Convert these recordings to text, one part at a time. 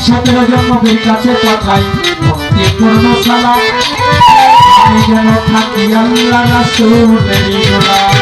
17 জন নবীর কাছে পাঠাই ভক্তিপূর্ণ সালাম। আমি যেন থাকি আল্লাহ রাসূলের গোলাম।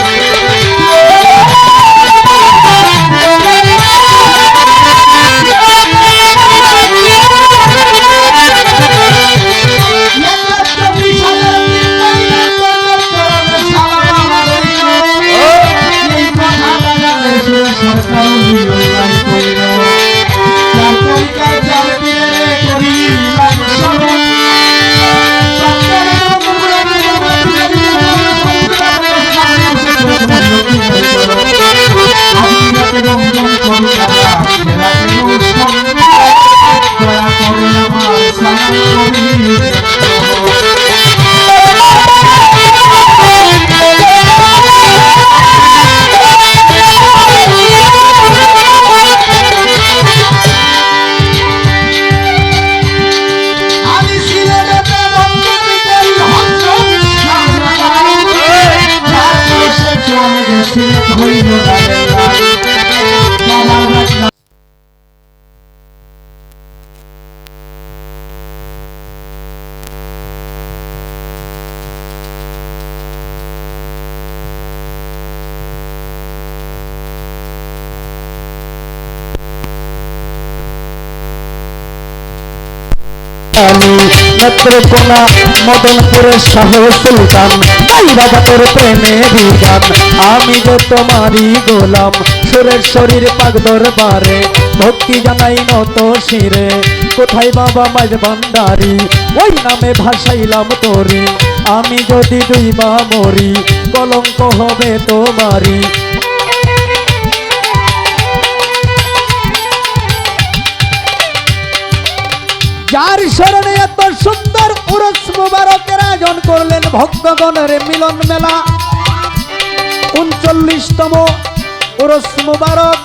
নেত্রকোনা মদনপুরের শাহ সুলতান তাই বাবা তোর প্রেমে বিগান। আমি যে তোমারই গোলাম সুরের শরীর পাক দরবারে ভক্তি জানাই নত শিরে। কোথায় বাবা মাঝ ভান্ডারি ওই নামে ভাসাইলাম তোরি। আমি যদি ডুইবা মরি কলঙ্ক হবে তোমারি। যার স্মরণে এত সুন্দর উরস মুবারকের আয়োজন করলেন ভক্তগণের মিলন মেলা। 39তম উরস মুবারক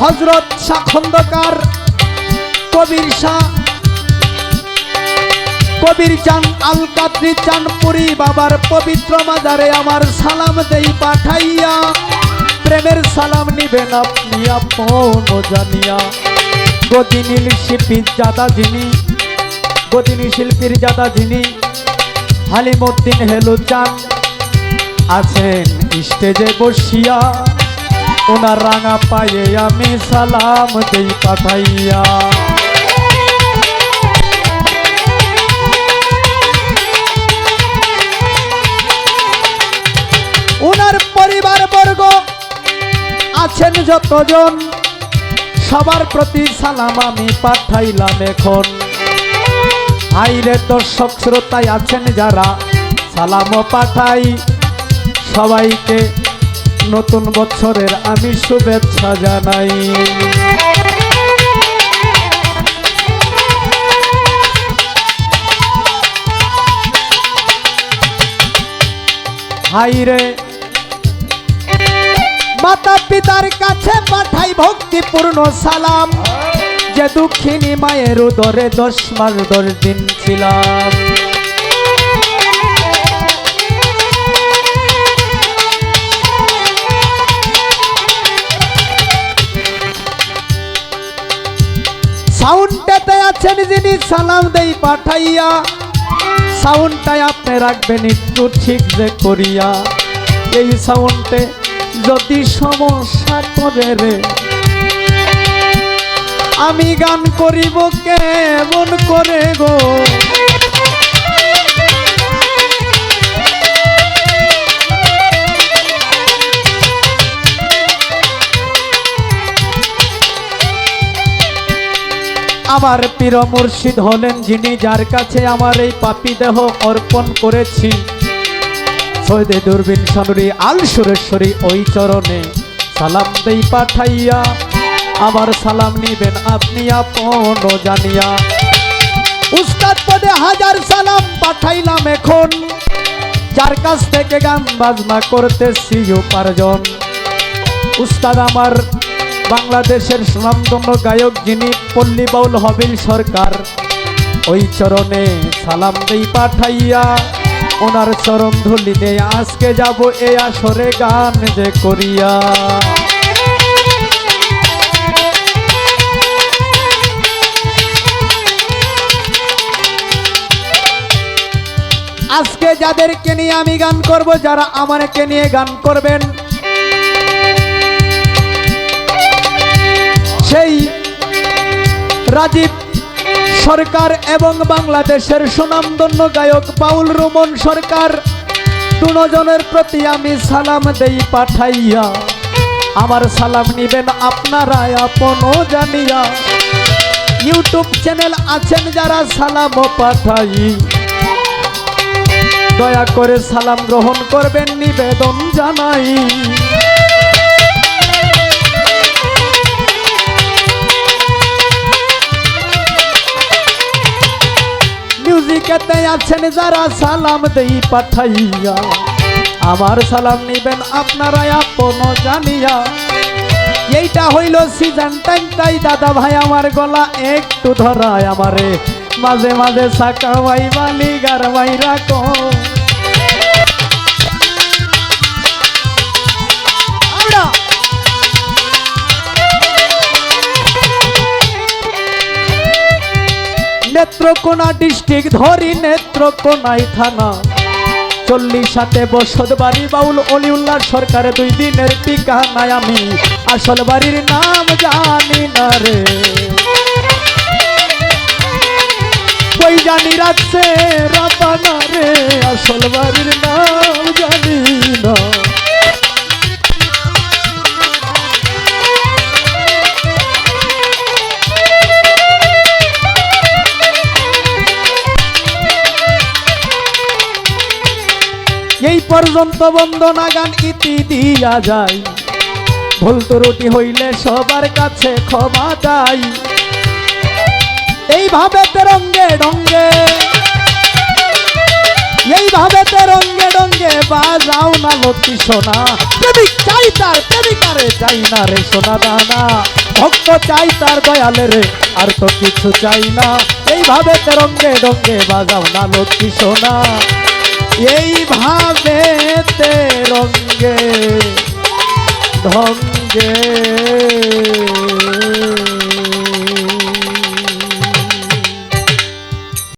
হযরত শাহ খন্দকার কবির শাহ কবির চান আল কাদরি চানপুরি বাবার পবিত্র মাজারে আমার সালাম দেই পাঠাইয়া। প্রেমের সালাম নিবেন আপনি আপন জানিয়া। গদিনীল শিল্পীর জাদা যিনি গদিনী শিল্পীর জাদা যিনি হালিমউদ্দিন হেলু চান আছেন স্টেজে বসিয়া। ওনার রাঙা পায়ে আমি সালাম দেই পাঠাইয়া। ওনার পরিবার বর্গ আছেন যতজন সবার প্রতি সালাম আমি পাঠাইলাম এখন। আইরে দর্শক শ্রোতায় আছেন যারা সালামও পাঠাই সবাইকে নতুন বছরের আমি শুভেচ্ছা জানাই। হাইরে মাতা পিতার কাছে পাঠাই ভক্তিপূর্ণ সালাম। যে দুঃখিনী মায়ের উদরে 10 মাস 10 দিন ছিলাম। সাউন্ডটাতে আছেন যিনি সালাম দেই পাঠাইয়া। সাউন্ডটাই আপনি রাখবেন একটু ঠিক যে করিয়া। এই সাউন্ডে যদি সমস্যা করে রে আমি গান করিব কেমন করে গো। আমার পীর মুর্শিদ হলেন যিনি যার কাছে আমার এই পাপী দেহ অর্পণ করেছি। সৈয়দে দূরবীন সানুরি আল সুরেশ্বরী ওই চরণে সালাম দেই পাঠাইয়া। আমার সালাম নিবেন আপনি আপন জানিয়া। উস্তাদ পদে 1000 সালাম পাঠাইলাম এখন। যার কাছ থেকে গান বাজনা করতেছি উপার্জন। উস্তাদ আমার বাংলাদেশের সুনামধন্য গায়ক যিনি পল্লী বাউল হবিল সরকার ওই চরণে সালাম দেই পাঠাইয়া। ওনার চরণ ধুলি নিয়ে আজকে যাব এই আসরে গান যে করিয়া। আজকে যাদেরকে নিয়ে আমি গান করব, যারা আমাকে নিয়ে গান করবেন, সেই রাজীব সরকার এবং বাংলাদেশের সুনামধন্য গায়ক বাউল রুমন সরকার, দুজনের প্রতি আমি সালাম দেই পাঠাইয়া। আমার সালাম নিবেন আপনারা আপন জানিয়া। ইউটিউব চ্যানেল আছেন যারা সালাম পাঠাই, দয়া করে সালাম গ্রহণ করবেন নিবেদন জানাই। মিউজিকেতে আছেন যারা সালাম দেই পাঠাইয়া। আমার সালাম নিবেন আপনারা আপন জানিয়া। এইটা হইল সিজন টাইম, তাই দাদা ভাই আমার গলা একটু ধরায় আমারে মাঝে মাঝে সাকা ভাই বালি গারমাই রাখো। নেত্রকোনা ডিস্ট্রিক্ট ধরি নেত্রকোনাই থানা, 40 বসত বাড়ি বাউল অলিউল্লাহ সরকারের 2 দিনের ঠিকানায়। আমি আসল বাড়ির নাম জানি না রে, কই জানি রাখছে রাবানা রে, আসল বাড়ির নাম জানি না। এই পর্যন্ত বন্দনা গান ইতি দিয়া যায়, ভুল ত্রুটি হইলে সবার কাছে ক্ষমা চাই। এইভাবে তেরঙ্গে ডঙ্গে, এইভাবে তেরঙ্গে ডঙ্গে বাজাও না লক্ষ্মী সোনা। প্রেমিক চাই তার প্রেমিকারে চাই না রে সোনা দানা, ভক্ত চাই তার দয়ালে রে আর তো কিছু চাই না। এইভাবে তেরঙ্গে ডঙ্গে বাজাও না লক্ষ্মী সোনা, এইভাবে রঙ্গে ঢঙ্গে।